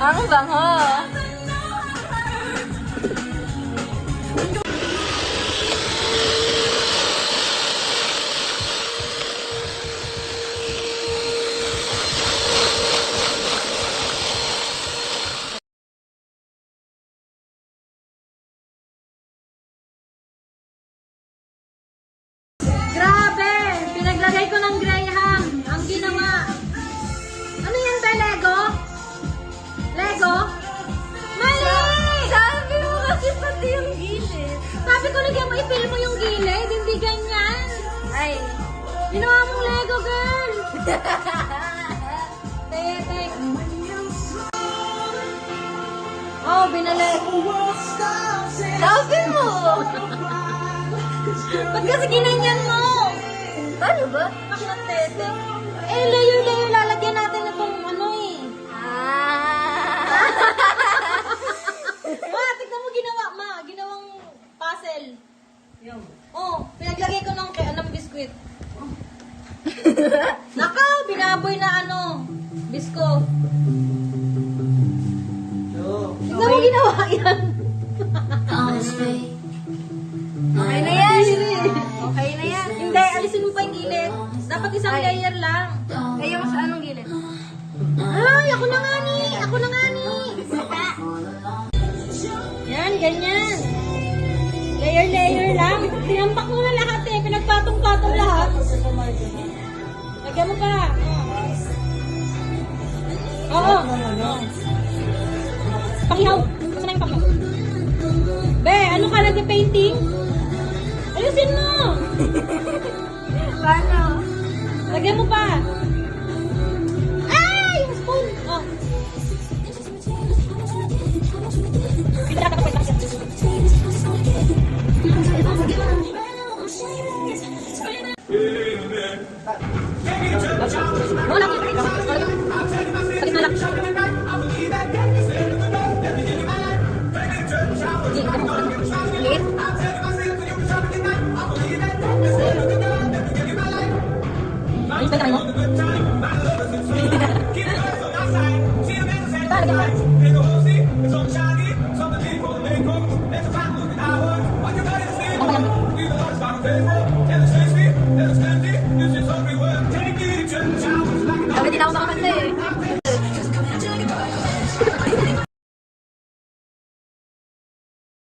Ang bango. Grabe! Pinaglagay ko ng Graham. Ang ginawa. Ano yan ba, Lego? Lego? Mali! Sabi mo kasi pati yung gilid. Sabi ko lagyan mo, i-fill mo yung gilid. Hindi ganyan. Ay. Ginawa mong Lego, girl. Tetek. Oh, binalik. Sabi mo. Ba't kasi ginanyan mo? Paano ba? Bakit tetek? Eh, layer-layer lalagyan natin itong ano eh. Ma, tignan mo ginawa, ma. Ginawang puzzle. Oh, pinaglagay ko ng biskwit. Nakaw, binaboy na ano, bisko. Tignan mo ginawa yan. Okay na yan. Okay na yan. Hindi, alisin mo pa yung gilid. Dapat isang layer lang. Eh, yung sa anong gilid? Ay, ako na nga ni. Ako na nga ni. Yan, ganyan. Layer-layer lang. Tinampak mo na lahat eh. Pinagpatong-patong lahat. Lagyan mo pa. Oo. Pakihaw. Saan na yung pakihaw? Be, ano ka nag-painting? Alisin mo. Paano? Lagyan mo pa. Ay! Yung spoon. Oh. Ay,